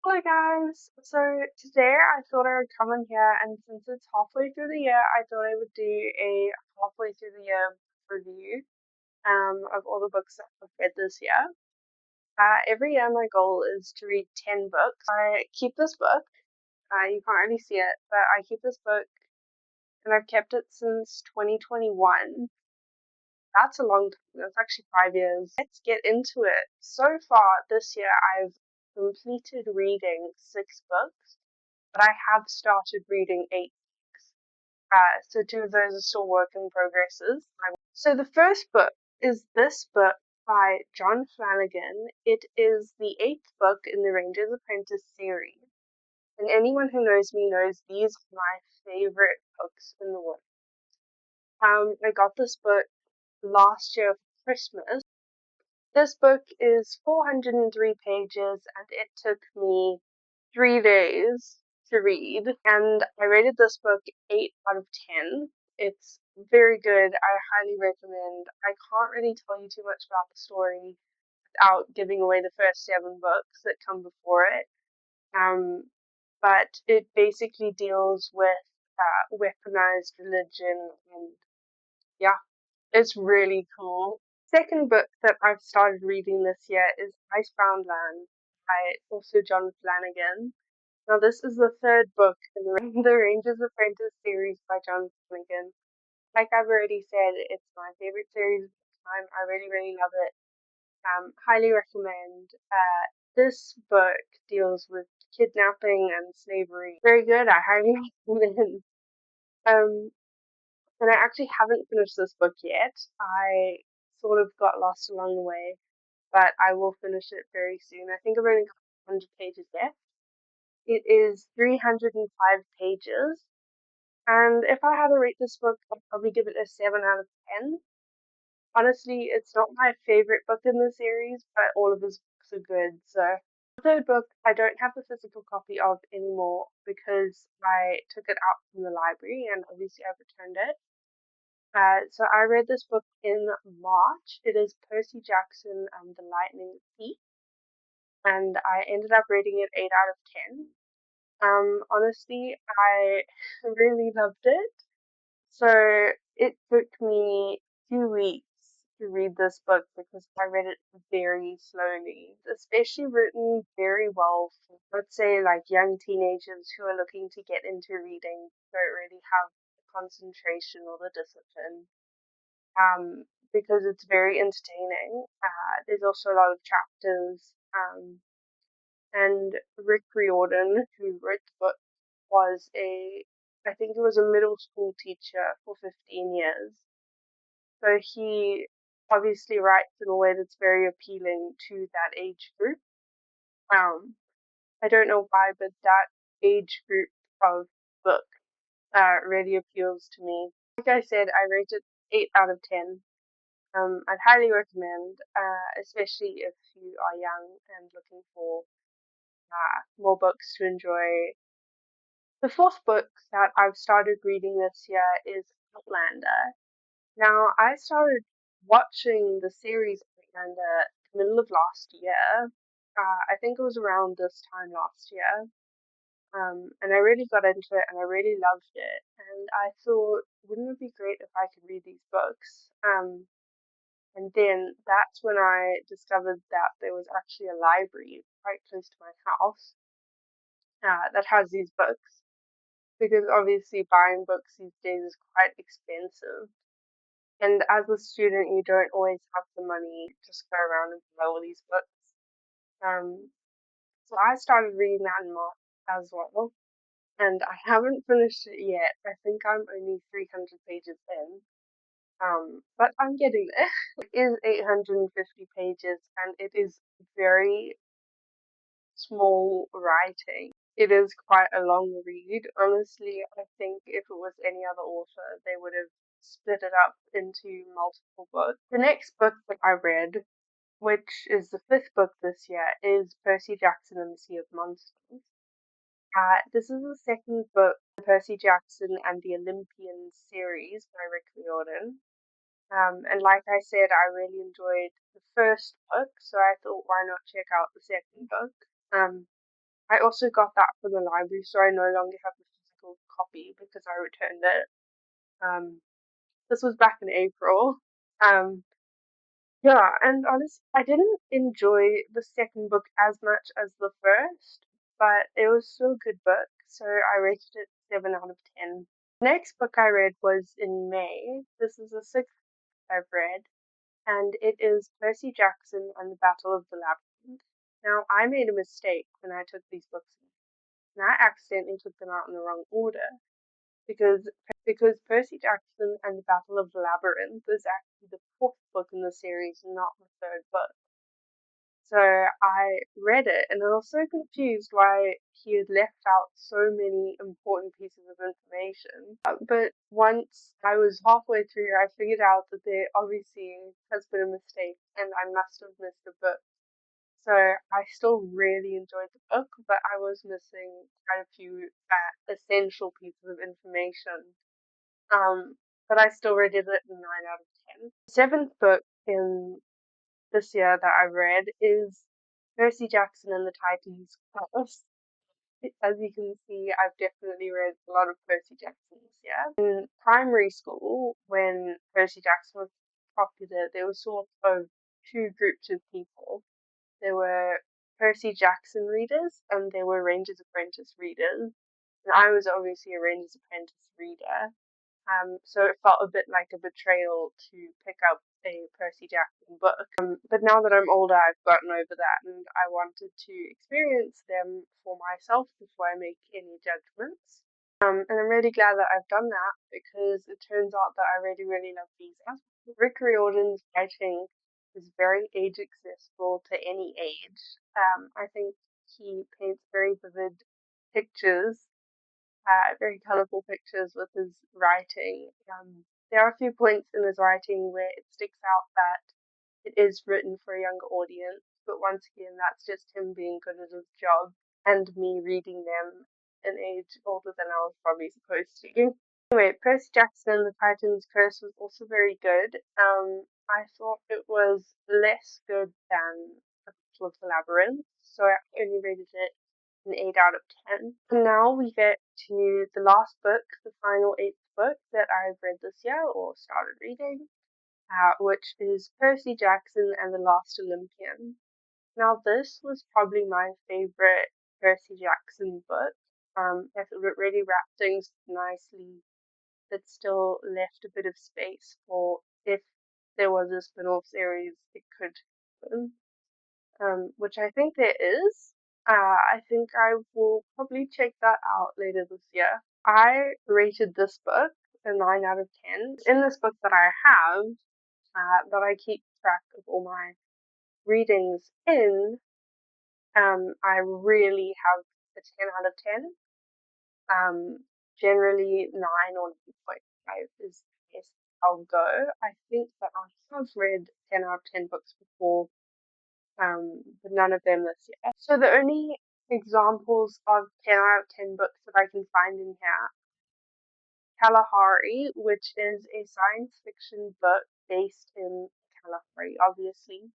Hello guys! So today I thought I would come in here, and since it's halfway through the year, I thought I would do a halfway through the year review of all the books that I've read this year. Every year my goal is to read 10 books. I keep this book, you can't really see it, but I keep this book and I've kept it since 2021. That's a long time. That's actually 5 years. Let's get into it. So far this year, I've completed reading 6 books, but I have started reading 8 books. So 2 of those are still work in progresses. So the first book is this book by John Flanagan. It is the 8th book in the Ranger's Apprentice series. And anyone who knows me knows these are my favorite books in the world. I got this book last year for Christmas. This book is 403 pages and it took me 3 days to read, and I rated this book 8 out of 10. It's very good. I highly recommend. I can't really tell you too much about the story without giving away the first 7 books that come before it. But it basically deals with weaponized religion, and yeah, it's really cool. Second book that I've started reading this year is Icebound by also John Flanagan. Now this is the 3rd book in the Ranger's Apprentice series by John Flanagan. Like I've already said, it's my favorite series of the time. I really, really love it. Highly recommend. This book deals with kidnapping and slavery. Very good. I highly recommend. Um, and I actually haven't finished this book yet. I sort of got lost along the way, but I will finish it very soon. I think I've only got 100 pages left. It is 305 pages, and if I had to rate this book, I'd probably give it a 7 out of 10. Honestly, it's not my favorite book in the series, but all of his books are good. So, the 3rd book, I don't have the physical copy of anymore because I took it out from the library and obviously I've returned it. So I read this book in March. It is Percy Jackson and the Lightning Thief, and I ended up rating it 8 out of 10. Honestly, I really loved it. So it took me 2 weeks to read this book because I read it very slowly. It's especially written very well for, let's say, like young teenagers who are looking to get into reading, don't really have the concentration or the discipline. Because it's very entertaining. There's also a lot of chapters. And Riordan, who wrote the book, was I think he was a middle school teacher for 15 years. So he obviously writes in a way that's very appealing to that age group. I don't know why, but that age group of book really appeals to me. Like I said, I rated 8 out of 10. I'd highly recommend, especially if you are young and looking for more books to enjoy. The 4th book that I've started reading this year is Outlander. Now, I started watching the series Outlander the middle of last year. I think it was around this time last year. And I really got into it and I really loved it. And I thought, wouldn't it be great if I could read these books? And then that's when I discovered that there was actually a library quite close to my house that has these books. Because obviously buying books these days is quite expensive. And as a student, you don't always have the money to just go around and buy all these books. Um, so I started reading that in March as well. And I haven't finished it yet. I think I'm only 300 pages in. But I'm getting there. It is 850 pages and it is very small writing. It is quite a long read. Honestly, I think if it was any other author, they would have split it up into multiple books. The next book that I read, which is the 5th book this year, is Percy Jackson and the Sea of Monsters. This is the 2nd book, Percy Jackson and the Olympian series by Rick Riordan. And like I said, I really enjoyed the 1st book, so I thought, why not check out the 2nd book? I also got that from the library, so I no longer have the physical copy because I returned it. This was back in April. Um, yeah, and honestly, I didn't enjoy the second book as much as the first, but it was still a good book, so I rated it 7 out of 10. The next book I read was in May. This is the sixth I've read, and it is Percy Jackson and the Battle of the Labyrinth. Now, I made a mistake when I took these books, and I accidentally took them out in the wrong order because Percy Jackson and the Battle of the Labyrinth is actually the fourth book in the series, not the third book. So I read it and I was so confused why he had left out so many important pieces of information. But once I was halfway through, I figured out that there obviously has been a mistake and I must have missed a book. So I still really enjoyed the book, but I was missing quite a few essential pieces of information. But I still rated it a 9 out of 10. The seventh book in this year that I read is Percy Jackson and the Titans Curse. As you can see, I've definitely read a lot of Percy Jackson this year. In primary school, when Percy Jackson was popular, there was sort of two groups of people. There were Percy Jackson readers and there were Ranger's Apprentice readers. And I was obviously a Ranger's Apprentice reader. So it felt a bit like a betrayal to pick up a Percy Jackson book. But now that I'm older, I've gotten over that and I wanted to experience them for myself before I make any judgments. And I'm really glad that I've done that because it turns out that I really, really love these. Rick Riordan's writing is very age accessible to any age. I think he paints very vivid pictures, very colourful pictures with his writing. There are a few points in his writing where it sticks out that it is written for a younger audience, but once again, that's just him being good at his job and me reading them an age older than I was probably supposed to. Anyway, Percy Jackson and the Titan's Curse was also very good. I thought it was less good than The Battle of the Labyrinth, so I only rated it an 8 out of 10. And now we get to the last book, the final 8th book that I've read this year or started reading, which is Percy Jackson and the Last Olympian. Now, this was probably my favorite Percy Jackson book. I thought it really wrapped things nicely, but still left a bit of space for if there was a spin-off series it could happen, which I think there is. I think I will probably check that out later this year. I rated this book a 9 out of 10. In this book that I have, that I keep track of all my readings in, I really have a 10 out of 10. Generally 9 or 9.5 is the best I'll go. I think that I have read 10 out of 10 books before, but none of them this year. So the only examples of 10 out of 10 books that I can find in here, Kalahari, which is a science fiction book based in Kalahari, obviously,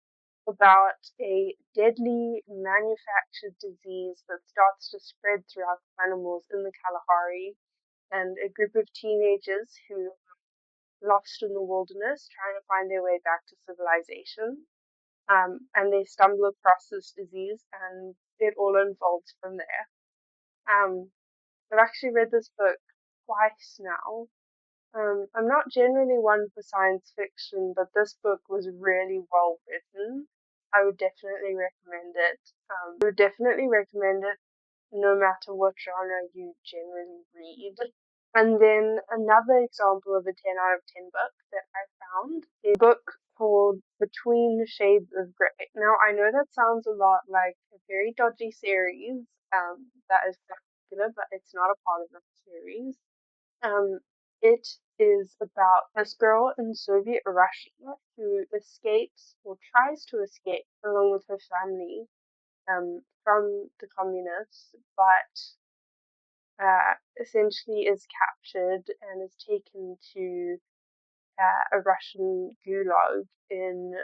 about a deadly manufactured disease that starts to spread throughout animals in the Kalahari, and a group of teenagers who are lost in the wilderness trying to find their way back to civilization. And they stumble across this disease and it all unfolds from there. I've actually read this book twice now. I'm not generally one for science fiction, but this book was really well written. I would definitely recommend it. No matter what genre you generally read. And then another example of a 10 out of 10 book that I found is a book called Between the Shades of Grey. Now, I know that sounds a lot like a very dodgy series that is popular, but it's not a part of that series. It is about this girl in Soviet Russia who escapes or tries to escape along with her family from the communists, but essentially is captured and is taken to a Russian gulag in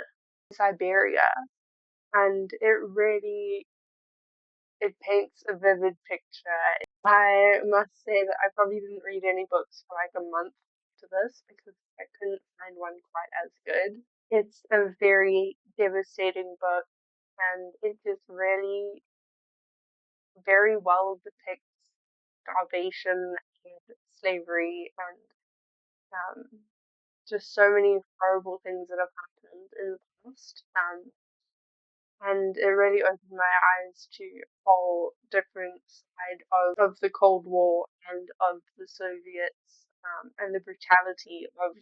Siberia. And it really it paints a vivid picture. I must say that I probably didn't read any books for like a month to this because I couldn't find one quite as good. It's a very devastating book and it just really very well depicts starvation and slavery and just so many horrible things that have happened in the past. And it really opened my eyes to a whole different side of the Cold War and of the Soviets and the brutality of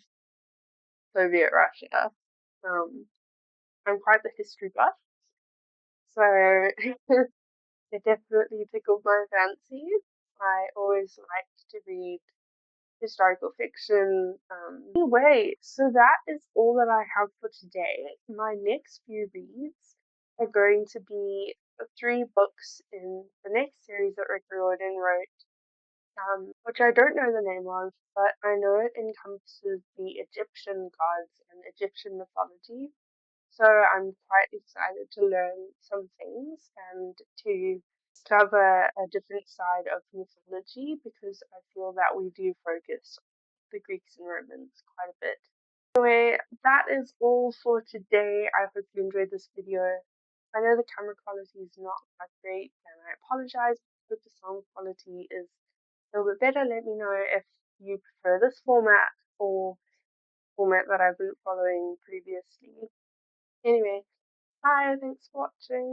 Soviet Russia. Um, I'm quite the history buff, so it definitely tickled my fancy. I always liked to read historical fiction. Anyway, so that is all that I have for today. My next few reads are going to be the 3 books in the next series that Riordan wrote, which I don't know the name of, but I know it encompasses the Egyptian gods and Egyptian mythology. So I'm quite excited to learn some things and to discover a different side of mythology because I feel that we do focus on the Greeks and Romans quite a bit. Anyway, that is all for today. I hope you enjoyed this video. I know the camera quality is not that great and I apologize. I hope the sound quality is a little bit better. Let me know if you prefer this format or format that I've been following previously. Anyway, bye, thanks for watching.